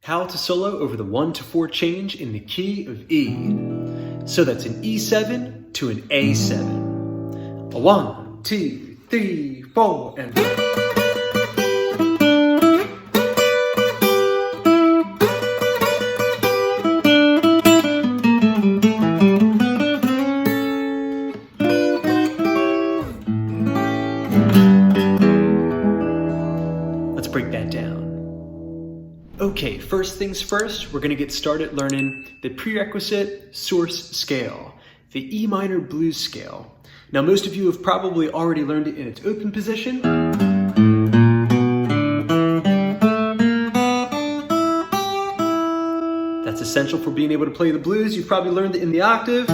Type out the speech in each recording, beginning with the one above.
How to solo over the 1 to 4 change in the key of E. So that's an E7 to an A7. A 1, 2, 3, 4, and... Let's break that down. Okay, first things first, we're going to get started learning the prerequisite source scale, the E minor blues scale. Now, most of you have probably already learned it in its open position. That's essential for being able to play the blues. You've probably learned it in the octave.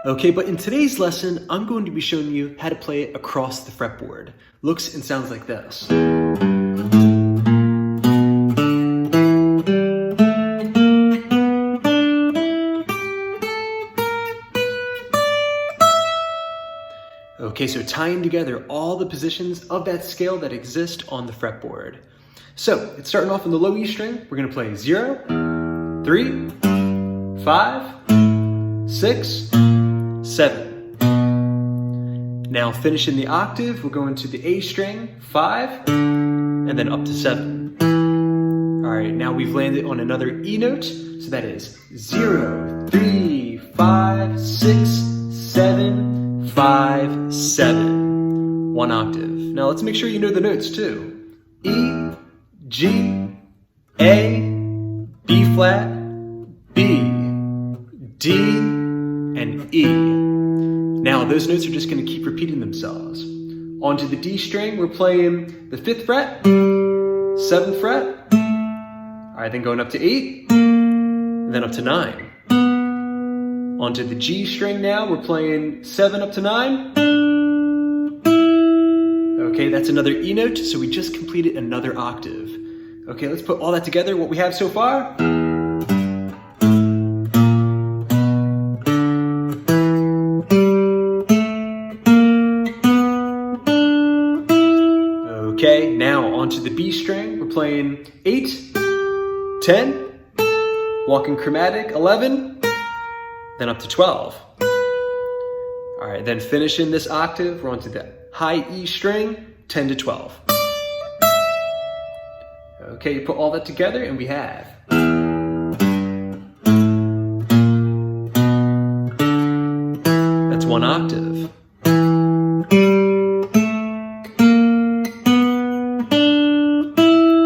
Okay, but in today's lesson, I'm going to be showing you how to play it across the fretboard. Looks and sounds like this. Okay, so tying together all the positions of that scale that exist on the fretboard. So, it's starting off on the low E string. We're going to play 0, 3, 5, 6, 7. Now finishing the octave, we're going to the A string, 5, and then up to 7. All right, now we've landed on another E note, so that is 0, 3, 5, 6, 7, 5, 7. 1 octave. Now let's make sure you know the notes too. E, G, A, B flat, B, D, and E. Now those notes are just going to keep repeating themselves. Onto the D string, we're playing the 5th fret, 7th fret, all right, then going up to 8, and then up to 9. Onto the G string now, we're playing 7 up to 9. Okay, that's another E note, so we just completed another octave. Okay, let's put all that together, what we have so far. Okay, now onto the B string, we're playing 8, 10, walking chromatic, 11, then up to 12. All right, then finishing this octave, we're onto the high E string, 10 to 12. Okay, you put all that together and we have. That's 1 octave.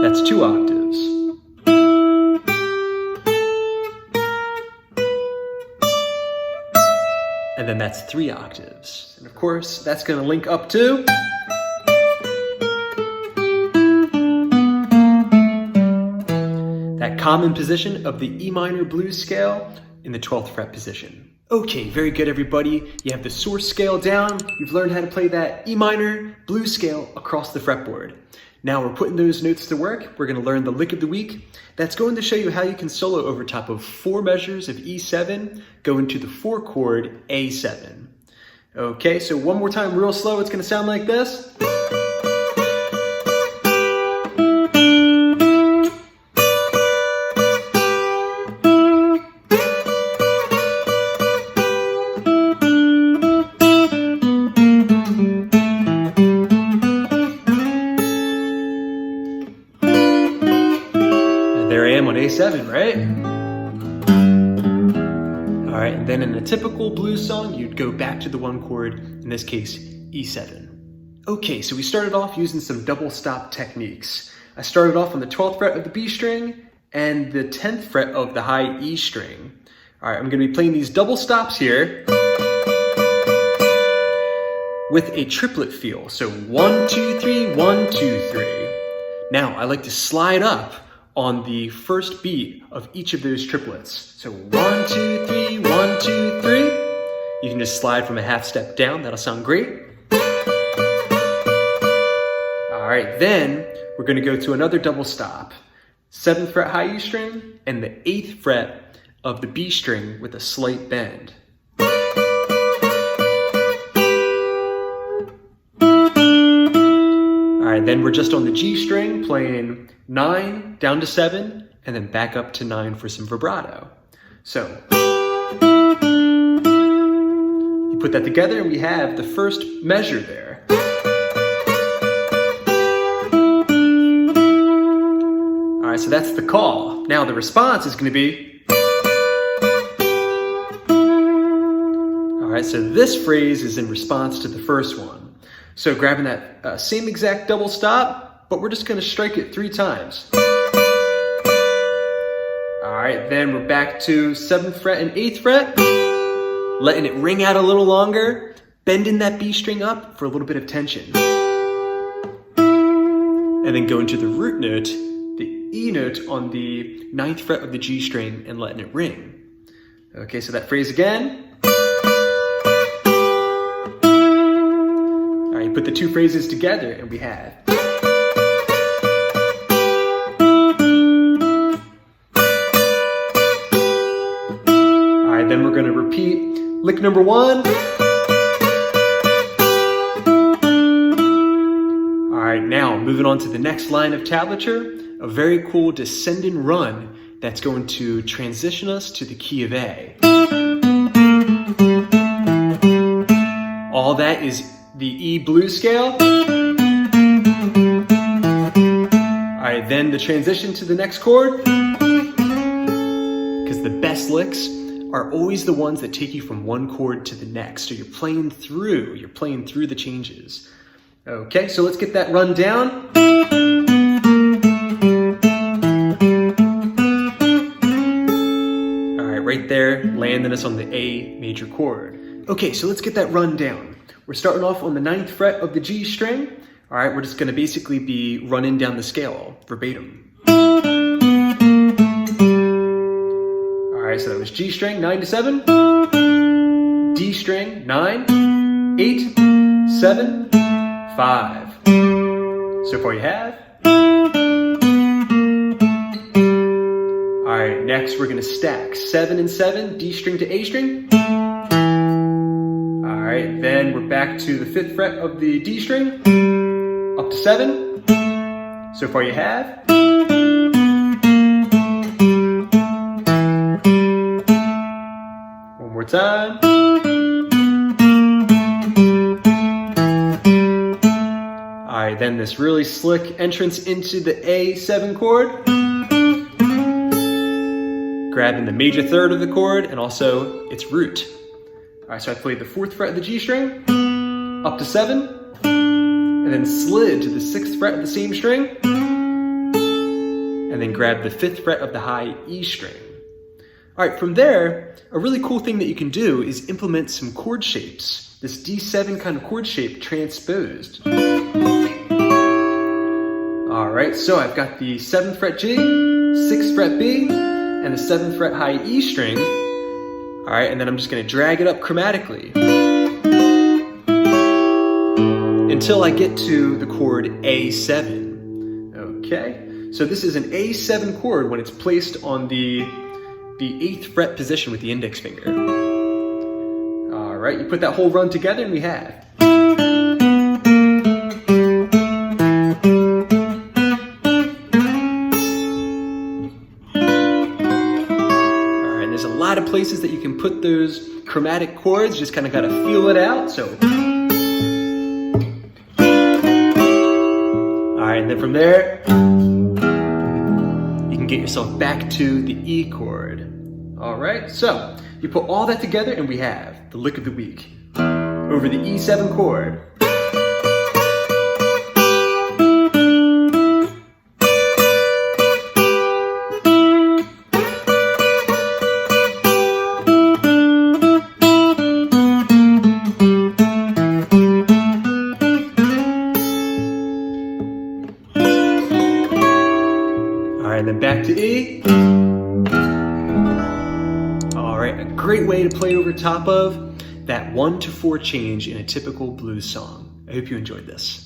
That's 2 octaves. And then that's 3 octaves. And of course, that's going to link up to that common position of the E minor blues scale in the 12th fret position. Okay, very good everybody. You have the source scale down. You've learned how to play that E minor blues scale across the fretboard. Now we're putting those notes to work. We're going to learn the lick of the week. That's going to show you how you can solo over top of 4 measures of E7, go into the 4 chord A7. Okay, so one more time real slow. It's going to sound like this. There I am on A7, right? All right, and then in a typical blues song, you'd go back to the 1 chord, in this case, E7. Okay, so we started off using some double stop techniques. I started off on the 12th fret of the B string and the 10th fret of the high E string. All right, I'm gonna be playing these double stops here with a triplet feel. So 1, 2, 3, 1, 2, 3. Now, I like to slide up on the first beat of each of those triplets. So 1, 2, 3, 1, 2, 3. You can just slide from a half step down, that'll sound great. All right, then we're gonna go to another double stop. 7th fret high E string and the 8th fret of the B string with a slight bend. right, then we're just on the G string playing 9 down to 7 and then back up to 9 for some vibrato. So you put that together and we have the first measure there. All right, so that's the call. Now the response is going to be. All right, so this phrase is in response to the first one. So grabbing that same exact double stop, but we're just going to strike it 3 times. All right, then we're back to 7th fret and 8th fret, letting it ring out a little longer, bending that B string up for a little bit of tension. And then going to the root note, the E note on the 9th fret of the G string and letting it ring. Okay, so that phrase again. All right, put the 2 phrases together and we have. All right, then we're going to repeat lick number 1. All right, now moving on to the next line of tablature, a very cool descending run that's going to transition us to the key of A. All that is the E blues scale. All right, then the transition to the next chord, because the best licks are always the ones that take you from one chord to the next. So you're playing through the changes. Okay, so let's get that run down. All right, right there, landing us on the A major chord. Okay, so let's get that run down. We're starting off on the 9th fret of the G string. All right, we're just gonna basically be running down the scale verbatim. All right, so that was G string, 9 to 7. D string, 9, 8, 7, 5. So far you have. All right, next we're gonna stack 7 and 7, D string to A string. All right, then we're back to the 5th fret of the D string, up to 7. So far you have. One more time. All right, then this really slick entrance into the A7 chord. Grabbing the major third of the chord and also its root. All right, so I played the 4th fret of the G string, up to 7, and then slid to the 6th fret of the same string, and then grabbed the 5th fret of the high E string. All right, from there, a really cool thing that you can do is implement some chord shapes. This D7 kind of chord shape transposed. All right, so I've got the 7th fret G, 6th fret B, and the 7th fret high E string. All right, and then I'm just gonna drag it up chromatically until I get to the chord A7. Okay, so this is an A7 chord when it's placed on the 8th fret position with the index finger. All right, you put that whole run together and we have. There's a lot of places that you can put those chromatic chords, just kind of gotta feel it out, so. All right, and then from there, you can get yourself back to the E chord. All right, so you put all that together and we have the lick of the week over the E7 chord. And then back to E. All right, a great way to play over top of that 1 to 4 change in a typical blues song. I hope you enjoyed this.